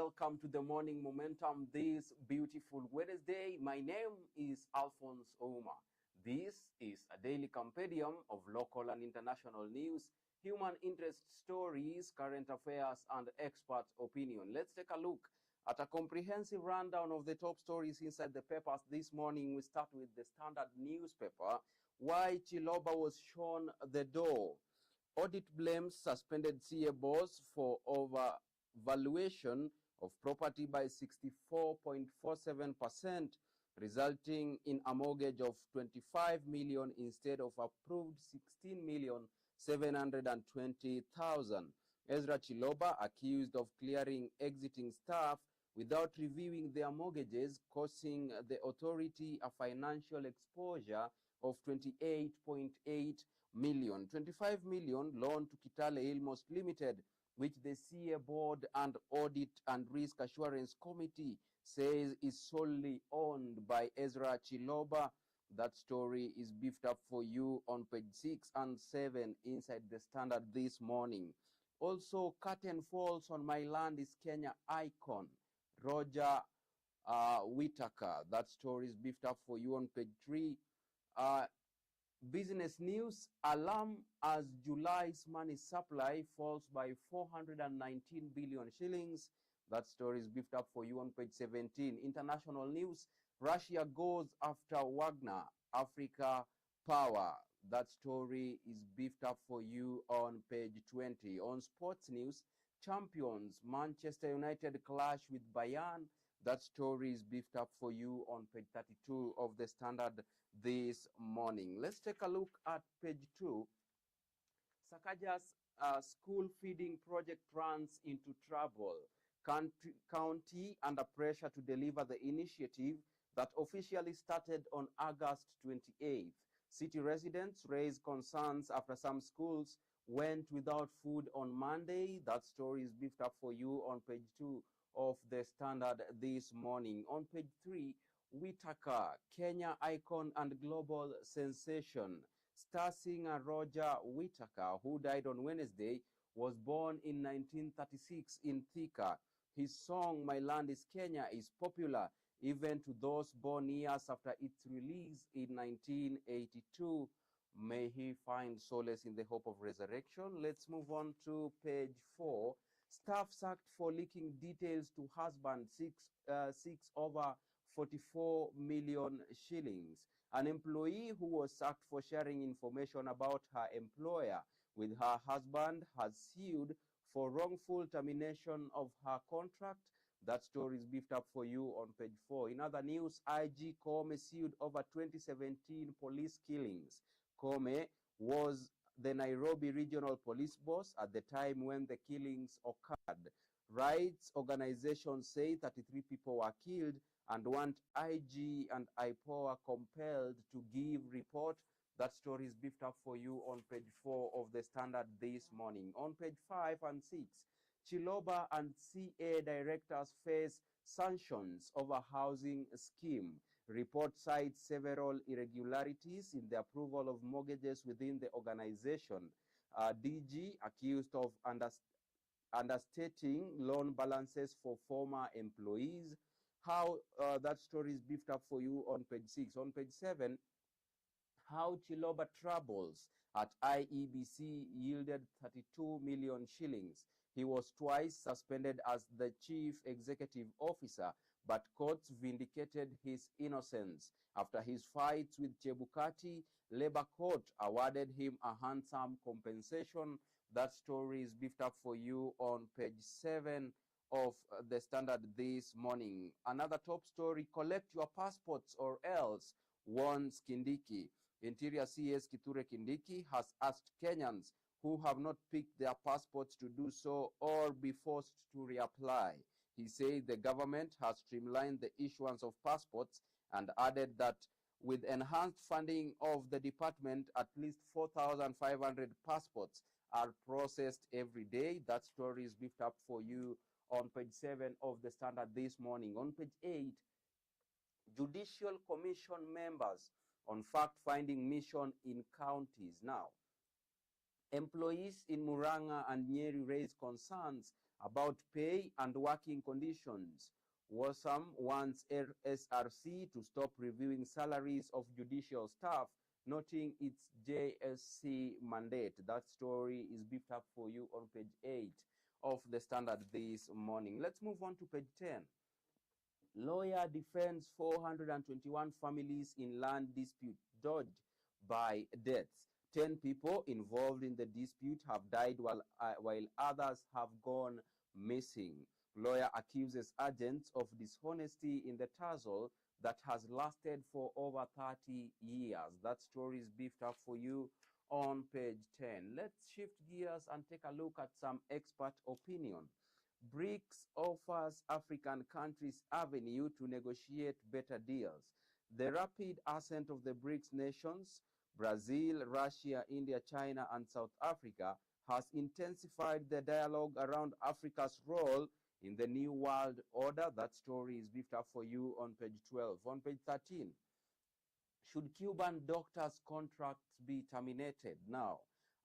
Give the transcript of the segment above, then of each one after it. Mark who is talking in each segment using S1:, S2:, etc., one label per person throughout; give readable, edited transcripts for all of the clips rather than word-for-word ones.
S1: welcome to the Morning Momentum this beautiful Wednesday. My name is Alfonsoh Ouma. This is a daily compendium of local and international news, human interest stories, current affairs, and expert opinion. Let's take a look at a comprehensive rundown of the top stories inside the papers this morning. We start with the Standard newspaper. Why Chiloba was shown the door. Audit blames suspended CA boss for overvaluation of property by 64.47%, resulting in a mortgage of 25 million instead of approved 16,720,000. Ezra Chiloba accused of clearing exiting staff without reviewing their mortgages, causing the authority a financial exposure of 28.8 million. 25 million loan to Kitale Ilmos Limited, which the CA Board and Audit and Risk Assurance Committee says is solely owned by Ezra Chiloba. That story is beefed up for you on page 6 and 7 inside the Standard this morning. Also, curtain falls on My Land is Kenya icon, Roger Whittaker. That story is beefed up for you on page 3. Business news, alarm as July's money supply falls by 419 billion shillings. That story is beefed up for you on page 17. International news, Russia goes after Wagner, Africa power. That story is beefed up for you on page 20. On sports news, champions, Manchester United clash with Bayern. That story is beefed up for you on page 32 of the Standard this morning. Let's take a look at page 2. Sakaja's school feeding project runs into trouble. County under pressure to deliver the initiative that officially started on August 28th. City residents raised concerns after some schools went without food on Monday. That story is beefed up for you on page 2 of the Standard this morning. On page 3, Whittaker, Kenya icon and global sensation. Star singer Roger Whittaker, who died on Wednesday, was born in 1936 in Thika. His song, My Land is Kenya, is popular even to those born years after its release in 1982. May he find solace in the hope of resurrection. Let's move on to page 4. Staff sacked for leaking details to husband, six over 44 million shillings. An employee who was sacked for sharing information about her employer with her husband has sued for wrongful termination of her contract. That story is beefed up for you on page 4. In other news, IG Kome sued over 2017 police killings. Kome was the Nairobi regional police boss at the time when the killings occurred. Rights organizations say 33 people were killed and want IG and IPOA compelled to give report. That story is beefed up for you on page 4 of the Standard this morning. On page 5 and 6, Chiloba and CA directors face sanctions over housing scheme. Report cites several irregularities in the approval of mortgages within the organization. DG accused of understating loan balances for former employees. How that story is beefed up for you on page 6. On page 7, how Chiloba troubles at IEBC yielded 32 million shillings. He was twice suspended as the chief executive officer, but courts vindicated his innocence. After his fights with Chebukati, Labour Court awarded him a handsome compensation. That story is beefed up for you on page 7 of the Standard this morning. Another top story, collect your passports or else, warns Kindiki. Interior CS Kithure Kindiki has asked Kenyans who have not picked their passports to do so or be forced to reapply. He said the government has streamlined the issuance of passports and added that with enhanced funding of the department, at least 4,500 passports are processed every day. That story is beefed up for you on page 7 of the Standard this morning. On page 8, Judicial Commission members on fact-finding mission in counties. Now, Employees in Muranga and Nyeri raised concerns about pay and working conditions. Wasam wants SRC to stop reviewing salaries of judicial staff, noting its JSC mandate. That story is beefed up for you on page 8 of the Standard this morning. Let's move on to page 10. Lawyer defends 421 families in land dispute dodged by deaths. 10 people involved in the dispute have died while others have gone missing. Lawyer accuses agents of dishonesty in the tussle that has lasted for over 30 years. That story is beefed up for you on page 10. Let's shift gears and take a look at some expert opinion. BRICS offers African countries avenue to negotiate better deals. The rapid ascent of the BRICS nations, Brazil, Russia, India, China, and South Africa, has intensified the dialogue around Africa's role in the new world order. That story is beefed up for you on page 12. On page 13, should Cuban doctors' contracts be terminated now?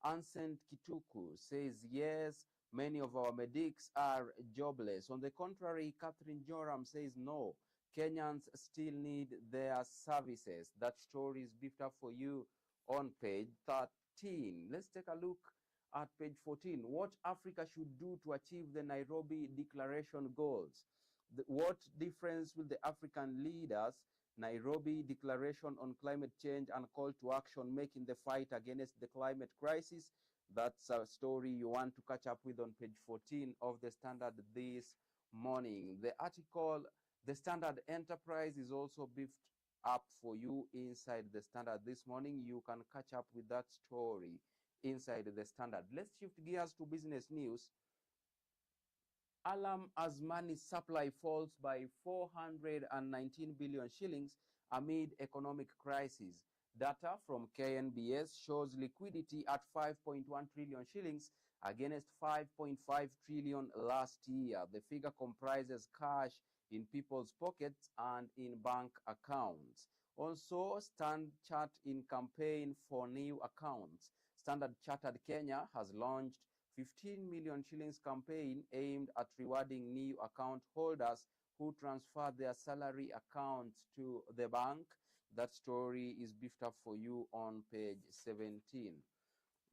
S1: Ansent Kituku says yes, many of our medics are jobless. On the contrary, Catherine Joram says no, Kenyans still need their services. That story is beefed up for you on page 13. Let's take a look at page 14. What Africa should do to achieve the Nairobi Declaration goals. What difference will the African leaders' Nairobi Declaration on Climate Change and Call to Action make in the fight against the climate crisis? That's a story you want to catch up with on page 14 of the Standard this morning. The article, The Standard Enterprise, is also beefed up for you inside the Standard this morning. You can catch up with that story inside the Standard. Let's shift gears to business news. Alarm as money supply falls by 419 billion shillings amid economic crisis. Data from KNBS shows liquidity at 5.1 trillion shillings against 5.5 trillion last year. The figure comprises cash in people's pockets and in bank accounts. Also, Standard Chart in campaign for new accounts. Standard Chartered Kenya has launched 15 million shillings campaign aimed at rewarding new account holders who transfer their salary accounts to the bank. That story is beefed up for you on page 17.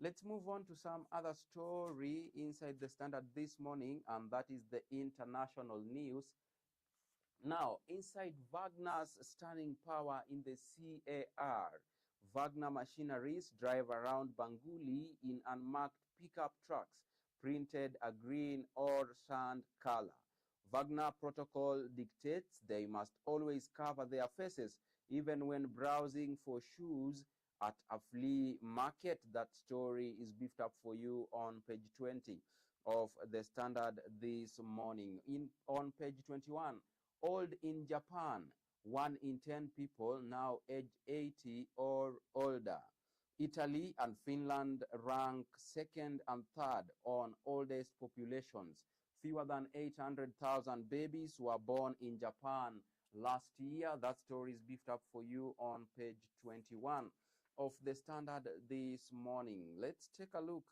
S1: Let's move on to some other story inside the Standard this morning, and that is the international news. Now, inside Wagner's stunning power in the CAR, Wagner machineries drive around Banguli in unmarked pickup trucks, printed a green or sand color. Wagner protocol dictates they must always cover their faces, even when browsing for shoes at a flea market. That story is beefed up for you on page 20 of the Standard this morning. On page 21, old in Japan, 1 in 10 people now age 80 or older. Italy and Finland rank second and third on oldest populations. Fewer than 800,000 babies were born in Japan last year. That story is beefed up for you on page 21 of the Standard this morning. Let's take a look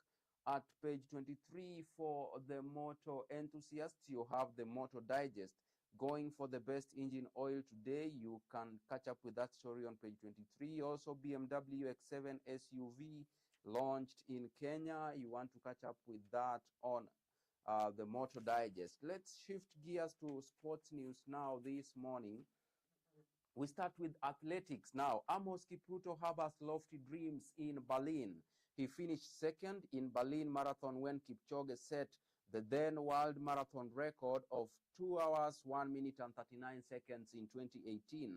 S1: at page 23 for the motor enthusiasts. You have the Motor Digest going for the best engine oil today. You can catch up with that story on page 23. Also, BMW X7 SUV launched in Kenya. You want to catch up with that on the Motor Digest. Let's shift gears to sports news now this morning. We start with athletics now. Amos Kipruto harbors lofty dreams in Berlin. He finished second in Berlin Marathon when Kipchoge set the then world marathon record of 2 hours, 1 minute and 39 seconds in 2018.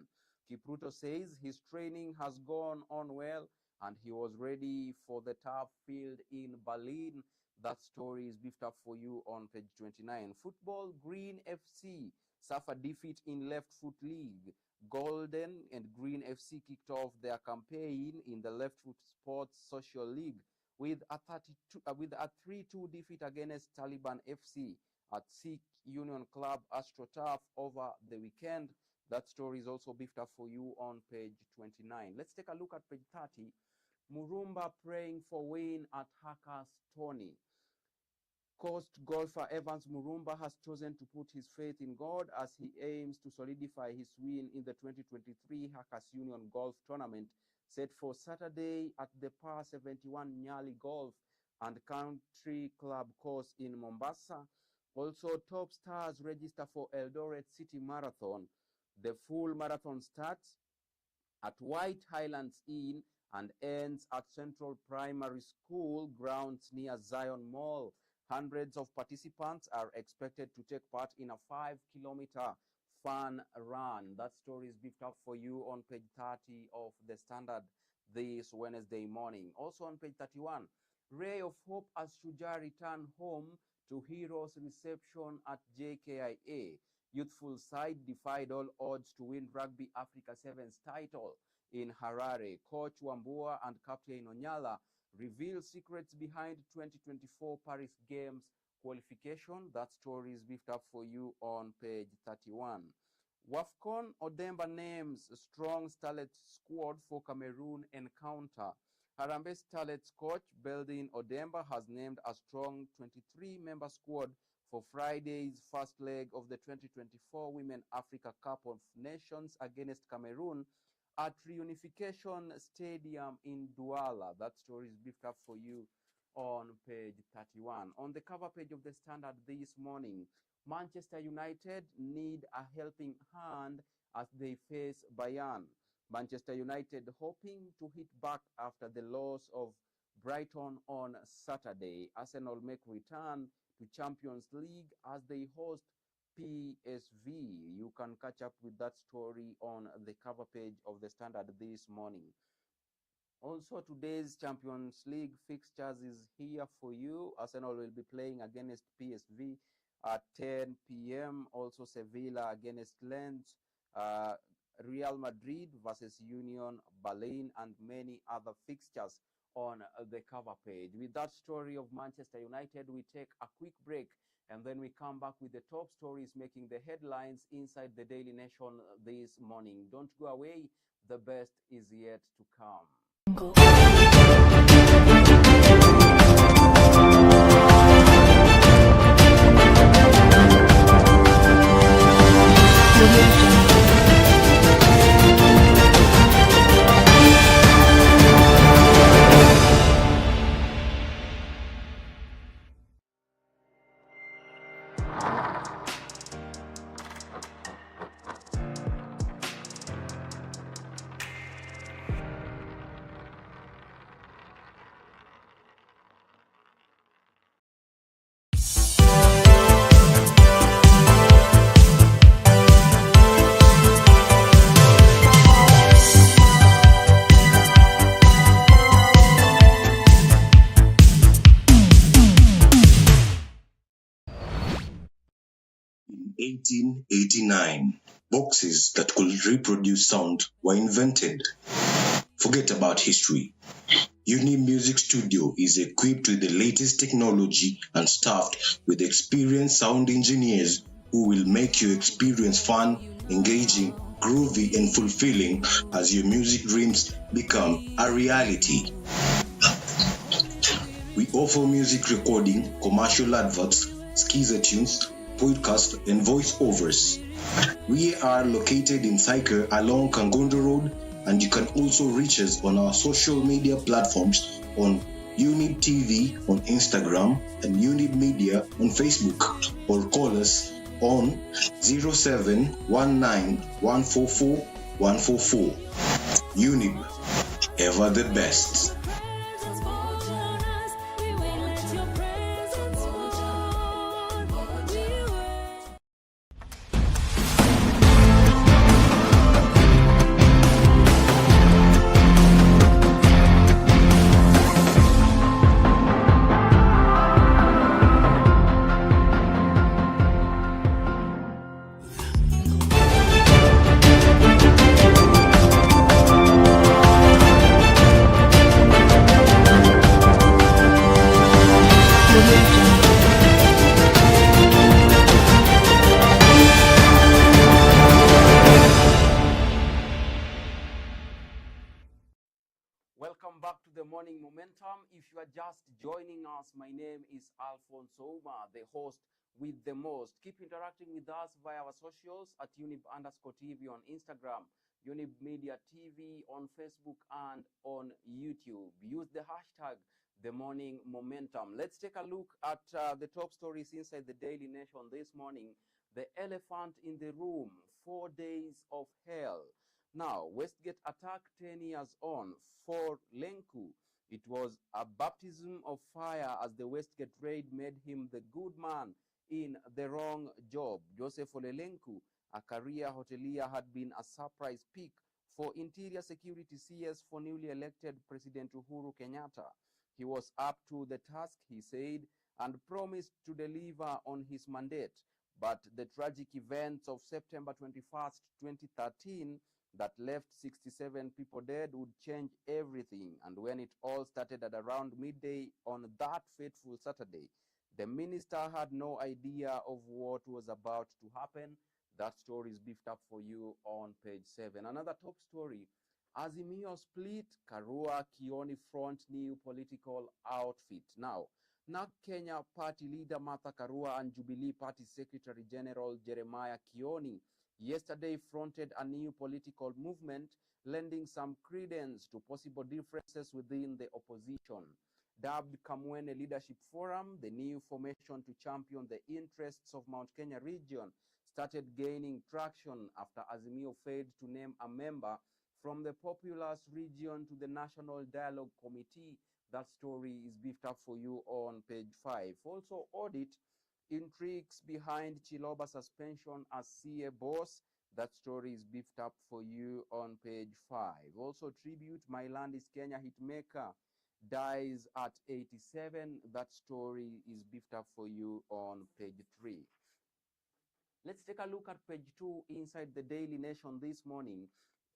S1: Kipruto says his training has gone on well and he was ready for the tough field in Berlin. That story is beefed up for you on page 29. Football, Green FC suffered defeat in Left Foot League. Golden and Green FC kicked off their campaign in the Left Foot Sports Social League with a 3-2 defeat against Taliban FC at Sikh Union Club AstroTurf over the weekend. That story is also beefed up for you on page 29. Let's take a look at page 30. Murumba praying for win at Hackers Tony. Coast golfer Evans Murumba has chosen to put his faith in God as he aims to solidify his win in the 2023 Hackers Union Golf Tournament set for Saturday at the Par 71 Nyali Golf and Country Club course in Mombasa. Also, top stars register for Eldoret City Marathon. The full marathon starts at White Highlands Inn and ends at Central Primary School grounds near Zion Mall. Hundreds of participants are expected to take part in a 5-kilometer fun run. That story is beefed up for you on page 30 of the Standard this Wednesday morning. Also on page 31, ray of hope as Shujaa return home to Heroes reception at JKIA. Youthful side defied all odds to win Rugby Africa Sevens title in Harare. Coach Wambua and Captain Onyala reveal secrets behind 2024 Paris Games qualification. That story is beefed up for you on page 31. WAFCON Odemba names strong starlet squad for Cameroon encounter. Harambee Starlets coach Beldin Odemba has named a strong 23-member squad for Friday's first leg of the 2024 Women Africa Cup of Nations against Cameroon at Reunification Stadium in Douala. That story is beefed up for you on page 31. On the cover page of the Standard this morning, Manchester United need a helping hand as they face Bayern. Manchester United hoping to hit back after the loss of Brighton on Saturday. Arsenal make return to Champions League as they host PSV. You can catch up with that story on the cover page of the Standard this morning. Also, today's Champions League fixtures is here for you. Arsenal will be playing against PSV at 10 p.m. Also, Sevilla against Lens, Real Madrid versus Union Berlin, and many other fixtures on the cover page. With that story of Manchester United, we take a quick break and then we come back with the top stories making the headlines inside the Daily Nation this morning. Don't go away. The best is yet to come.
S2: In 1889, boxes that could reproduce sound were invented. Forget about history. Younib Music Studio is equipped with the latest technology and staffed with experienced sound engineers who will make your experience fun, engaging, groovy, and fulfilling as your music dreams become a reality. We offer music recording, commercial adverts, schizo tunes, podcast, and voiceovers. We are located in Saika along Kangondo Road, and you can also reach us on our social media platforms on Younib TV on Instagram and Younib Media on Facebook, or call us on 0719144144. Younib, ever the best.
S1: morning momentum. If you are just joining us, my name is Alfonsoh, the host with the most. Keep interacting with us via our socials at Younib_TV on Instagram, Younib Media TV on Facebook and on YouTube. Use the hashtag the morning momentum. Let's take a look at the top stories inside the Daily Nation this morning. The elephant in the room, 4 days of hell. Now, Westgate attack 10 years on. For Lenku, it was a baptism of fire as the Westgate raid made him the good man in the wrong job. Joseph Olelenku, a career hotelier, had been a surprise pick for Interior Security CS for newly elected President Uhuru Kenyatta. He was up to the task, he said, and promised to deliver on his mandate. But the tragic events of September 21st, 2013, that left 67 people dead would change everything. And when it all started at around midday on that fateful Saturday, the minister had no idea of what was about to happen. That story is beefed up for you on page 7. Another top story, Azimio split, Karua Kioni front new political outfit. Now, NARC Kenya Party leader Martha Karua and Jubilee Party Secretary General Jeremiah Kioni yesterday fronted a new political movement, lending some credence to possible differences within the opposition. Dubbed Kamwene Leadership Forum, the new formation to champion the interests of Mount Kenya region started gaining traction after Azimio failed to name a member from the populous region to the National Dialogue Committee. That story is beefed up for you on page 5. Also, audit intrigues behind Chiloba suspension as CA boss. That story is beefed up for you on page 5. Also, tribute My Land is Kenya hitmaker dies at 87. That story is beefed up for you on page 3. Let's take a look at page 2 inside the Daily Nation this morning.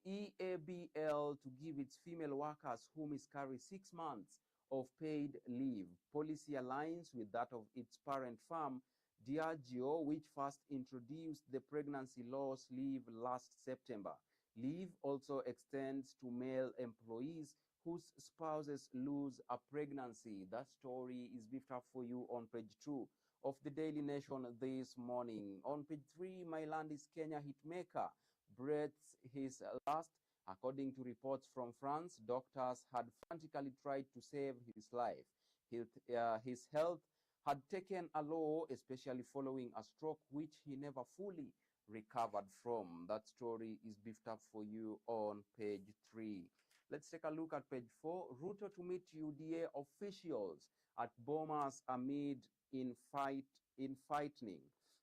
S1: EABL to give its female workers who miscarry 6 months of paid leave. Policy aligns with that of its parent firm, Diageo, which first introduced the pregnancy loss leave last September. Leave also extends to male employees whose spouses lose a pregnancy. That story is beefed up for you on page 2 of the Daily Nation this morning. On page 3, My Land is Kenya hitmaker breathes his last. According to reports from France, doctors had frantically tried to save his life. His health had taken a low, especially following a stroke, which he never fully recovered from. That story is beefed up for you on page 3. Let's take a look at page 4. Ruto to meet UDA officials at Bomas amid infighting.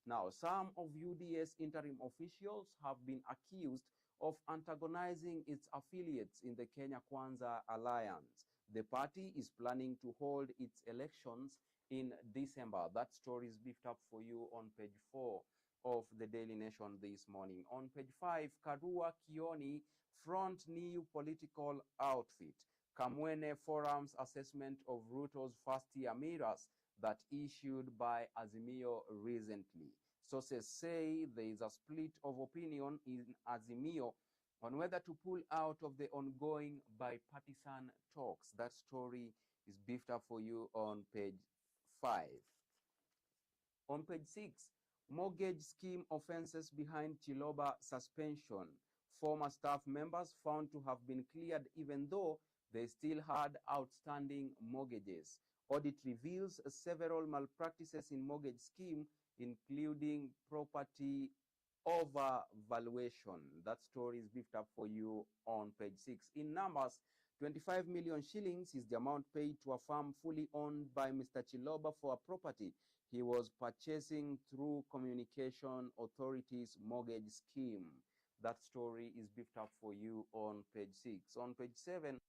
S1: Now, some of UDA's interim officials have been accused of antagonizing its affiliates in the Kenya Kwanza alliance. The party is planning to hold its elections in December. That story is beefed up for you on page 4 of the Daily Nation this morning. On page 5, Karua Kioni front new political outfit. Kamwene Forum's assessment of Ruto's first-year mirrors that issued by Azimio recently. Sources say there is a split of opinion in Azimio on whether to pull out of the ongoing bipartisan talks. That story is beefed up for you on page 5. On page 6, mortgage scheme offenses behind Chiloba suspension. Former staff members found to have been cleared even though they still had outstanding mortgages. Audit reveals several malpractices in mortgage scheme, including property overvaluation. That story is beefed up for you on page 6. In numbers, 25 million shillings is the amount paid to a farm fully owned by Mr. Chiloba for a property he was purchasing through Communication Authority's mortgage scheme. That story is beefed up for you on page 6. On page 7,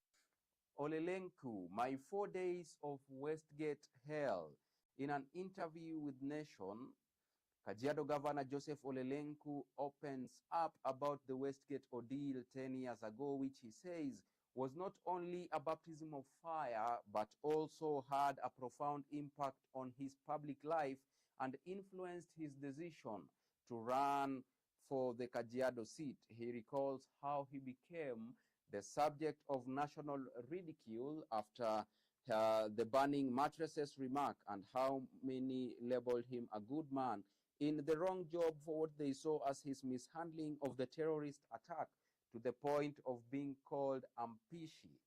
S1: Olelenku, my 4 days of Westgate hell. In an interview with Nation, Kajiado Governor Joseph Olelenku opens up about the Westgate ordeal 10 years ago, which he says was not only a baptism of fire, but also had a profound impact on his public life and influenced his decision to run for the Kajiado seat. He recalls how he became the subject of national ridicule after the burning mattresses remark, and how many labeled him a good man in the wrong job for what they saw as his mishandling of the terrorist attack, to the point of being called Ampishi,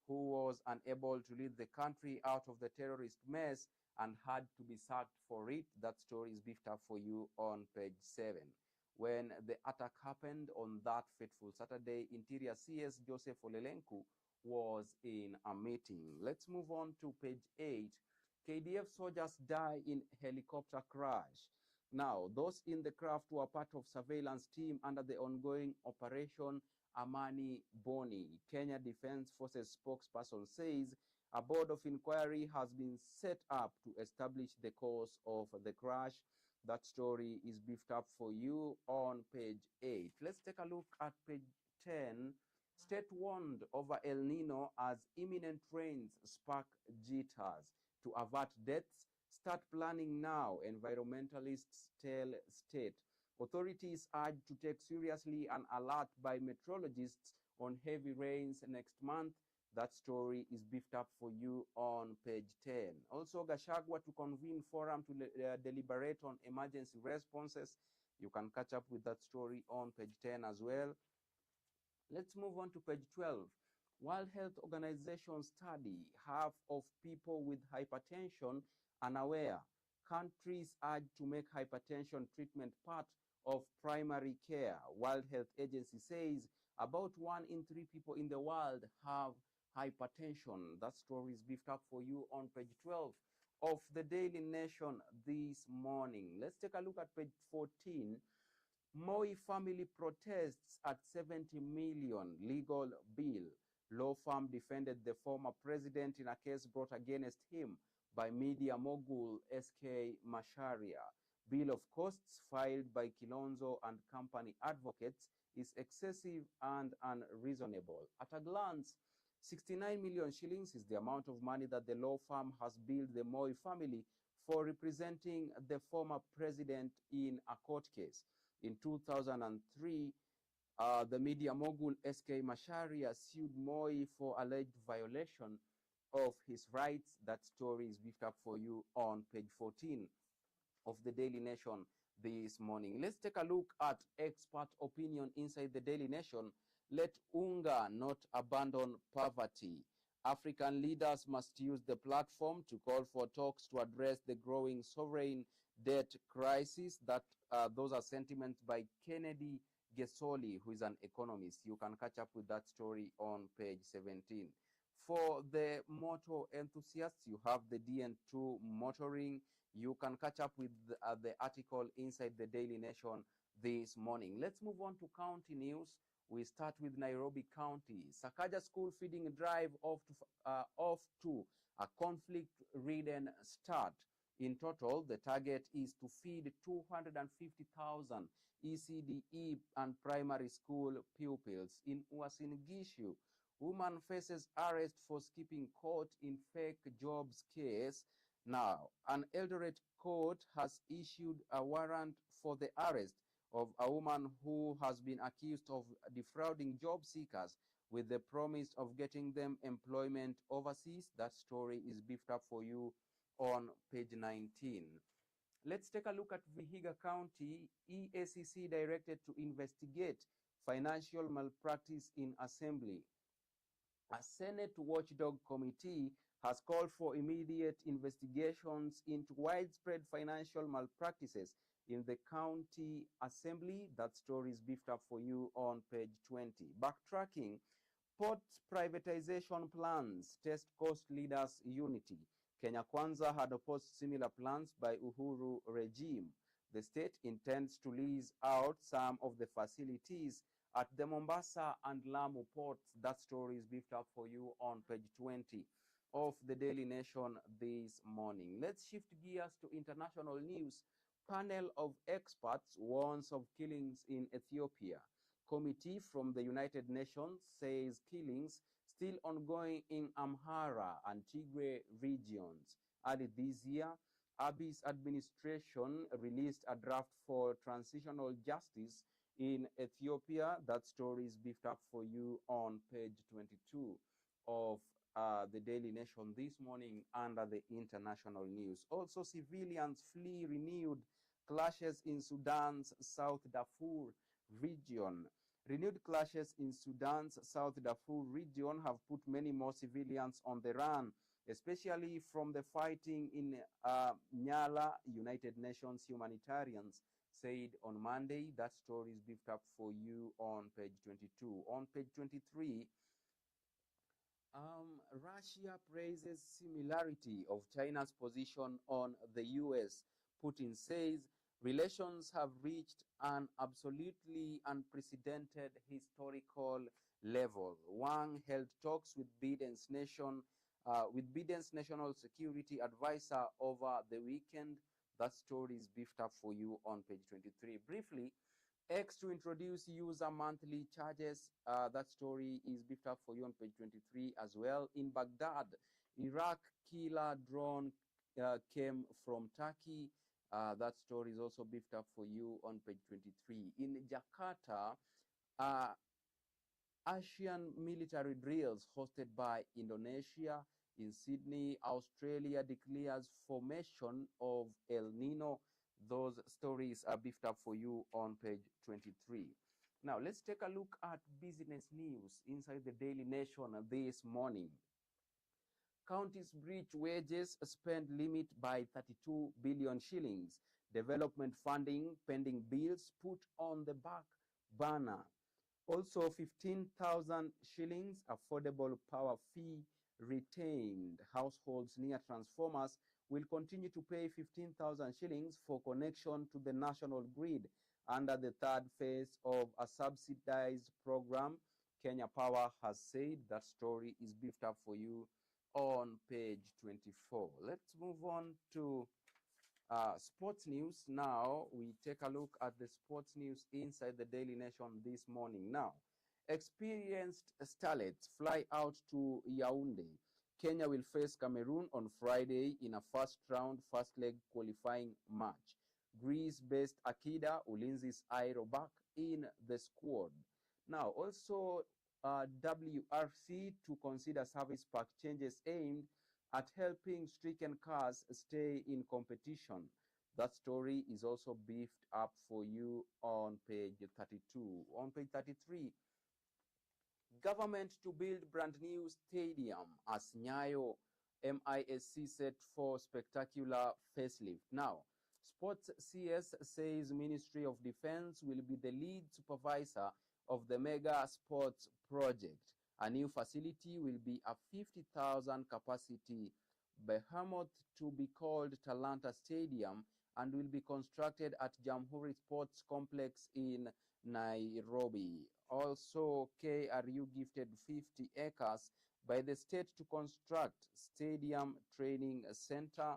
S1: who was unable to lead the country out of the terrorist mess and had to be sacked for it. That story is beefed up for you on page 7. When the attack happened on that fateful Saturday, Interior CS Joseph Olelenku was in a meeting. Let's move on to page 8. KDF soldiers die in helicopter crash. Now, those in the craft were part of surveillance team under the ongoing Operation Amani Boni. Kenya Defense Forces spokesperson says a board of inquiry has been set up to establish the cause of the crash. That story is beefed up for you on page 8. Let's take a look at page 10. State warned over El Nino as imminent rains spark jitters. To avert deaths, start planning now, environmentalists tell state. Authorities urge to take seriously an alert by meteorologists on heavy rains next month. That story is beefed up for you on page 10. Also, Gachagua to convene forum to deliberate on emergency responses. You can catch up with that story on page 10 as well. Let's move on to page 12. World Health Organization study, half of people with hypertension unaware. Countries urge to make hypertension treatment part of primary care. World Health Agency says about 1 in 3 people in the world have hypertension. That story is beefed up for you on page 12 of the Daily Nation this morning. Let's take a look at page 14. Moi family protests at 70 million legal bill. Law firm defended the former president in a case brought against him by media mogul SK Macharia. Bill of costs filed by Kilonzo and company advocates is excessive and unreasonable. At a glance, 69 million shillings is the amount of money that the law firm has billed the Moi family for representing the former president in a court case. In 2003, the media mogul SK Macharia sued Moi for alleged violation of his rights. That story is beefed up for you on page 14 of the Daily Nation this morning. Let's take a look at expert opinion inside the Daily Nation. Let UNGA not abandon poverty. African leaders must use the platform to call for talks to address the growing sovereign debt crisis. Those are sentiments by Kennedy Gesoli, who is an economist. You can catch up with that story on page 17. For the motor enthusiasts, you have the DN2 motoring. You can catch up with the article inside the Daily Nation this morning. Let's move on to county news. We start with Nairobi County. Sakaja school feeding drive off to a conflict-ridden start. In total, the target is to feed 250,000 ECDE and primary school pupils. In Uasin Gishu, woman faces arrest for skipping court in fake jobs case. Now, an Eldoret court has issued a warrant for the arrest of a woman who has been accused of defrauding job seekers with the promise of getting them employment overseas. That story is beefed up for you on page 19. Let's take a look at Vihiga County. EACC directed to investigate financial malpractice in assembly. A Senate watchdog committee has called for immediate investigations into widespread financial malpractices in the county assembly. That story is beefed up for you on page 20. Backtracking, port privatization plans test coast leaders' unity. Kenya Kwanza had opposed similar plans by Uhuru regime. The state intends to lease out some of the facilities at the Mombasa and Lamu ports. That story is beefed up for you on page 20 of the Daily Nation this morning. Let's shift gears to international news. Panel of experts warns of killings in Ethiopia. Committee from the United Nations says killings still ongoing in Amhara and Tigray regions. Early this year, Abiy's administration released a draft for transitional justice In Ethiopia, that story is beefed up for you on page 22 of the Daily Nation this morning under the international news. Also, civilians flee renewed clashes in Sudan's South Darfur region. Renewed clashes in Sudan's South Darfur region have put many more civilians on the run, especially from the fighting in Nyala. United Nations humanitarians said on Monday. That story is beefed up for you on page 22. On page 23, Russia praises similarity of China's position on the US. Putin says relations have reached an absolutely unprecedented historical level. Wang held talks with Biden's national security advisor over the weekend. That story is beefed up for you on page 23. Briefly, X to introduce user monthly charges. That story is beefed up for you on page 23 as well. In Baghdad, Iraq killer drone came from Turkey. That story is also beefed up for you on page 23. In Jakarta, uh, Asian military drills hosted by Indonesia. In Sydney, Australia declares formation of El Nino. Those stories are beefed up for you on page 23. Now, let's take a look at business news inside the Daily Nation this morning. Counties breach wages spend limit by 32 billion shillings. Development funding pending bills put on the back burner. Also, 15,000 shillings affordable power fee retained. Households near transformers will continue to pay 15,000 shillings for connection to the national grid under the third phase of a subsidized program. Kenya Power has said. That story is beefed up for you on page 24. Let's move on to sports news now. We take a look at the sports news inside the Daily Nation this morning. Now, experienced starlets fly out to Yaoundé. Kenya will face Cameroon on Friday in a first round, first leg qualifying match. Greece-based Akida Ulinzi's Aero back in the squad. Now, also WRC to consider service pack changes aimed at helping stricken cars stay in competition. That story is also beefed up for you on page 32. On page 33, government to build brand new stadium as Nyayo MISC set for spectacular facelift. Now, Sports CS says Ministry of Defense will be the lead supervisor of the mega sports project. A new facility will be a 50,000 capacity behemoth to be called Talanta Stadium and will be constructed at Jamhuri Sports Complex in Nairobi. Also, KRU gifted 50 acres by the state to construct Stadium Training Center.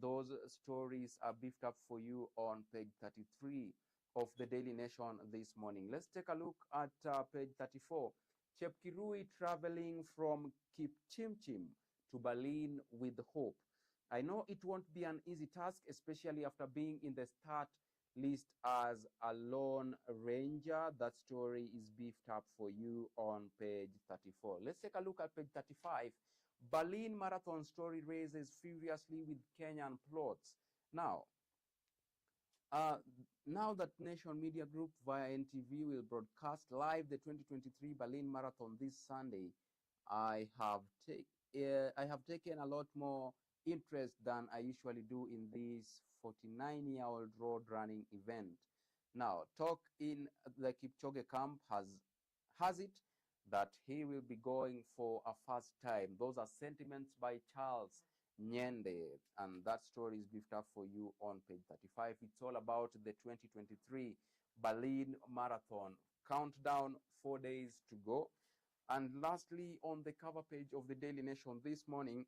S1: Those stories are beefed up for you on page 33 of the Daily Nation this morning. Let's take a look at page 34. Chepkirui traveling from Kipchimchim to Berlin with hope. I know it won't be an easy task, especially after being in the start list as a lone ranger. That story is beefed up for you on page 34. Let's take a look at page 35. Berlin Marathon story raises furiously with Kenyan plots. Now that Nation Media Group via NTV will broadcast live the 2023 Berlin Marathon this Sunday, I have taken a lot more interest than I usually do in this 49-year-old road running event. Now, talk in the Kipchoge camp has it that he will be going for a first time. Those are sentiments by Charles Nyende, and that story is beefed up for you on page 35. It's all about the 2023 Berlin Marathon. Countdown, 4 days to go. And lastly, on the cover page of the Daily Nation this morning,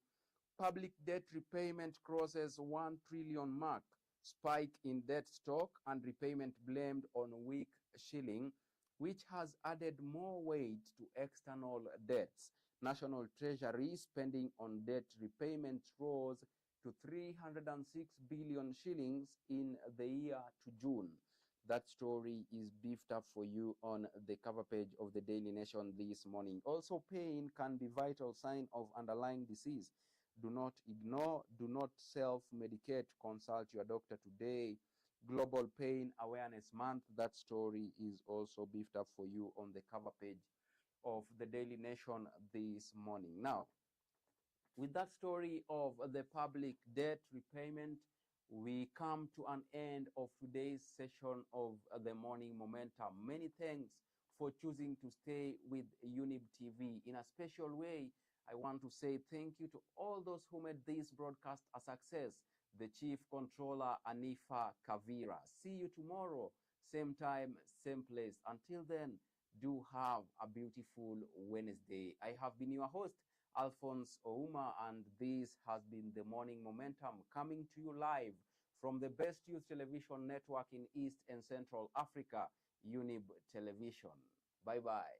S1: public debt repayment crosses 1 trillion mark. Spike in debt stock and repayment blamed on weak shilling, which has added more weight to external debts. National Treasury spending on debt repayments rose to 306 billion shillings in the year to June. That story is beefed up for you on the cover page of the Daily Nation this morning. Also, pain can be vital sign of underlying disease. Do not ignore, do not self-medicate, consult your doctor today. Global Pain Awareness Month, that story is also beefed up for you on the cover page of the Daily Nation this morning. Now, with that story of the public debt repayment, we come to an end of today's session of the Morning Momentum. Many thanks for choosing to stay with Younib TV. In a special way, I want to say thank you to all those who made this broadcast a success. The Chief Controller, Anifa, Kavira. See you tomorrow, same time, same place. Until then, do have a beautiful Wednesday. I have been your host, Alfonsoh Ouma, and this has been the Morning Momentum, coming to you live from the best youth television network in East and Central Africa, Younib Television. Bye-bye.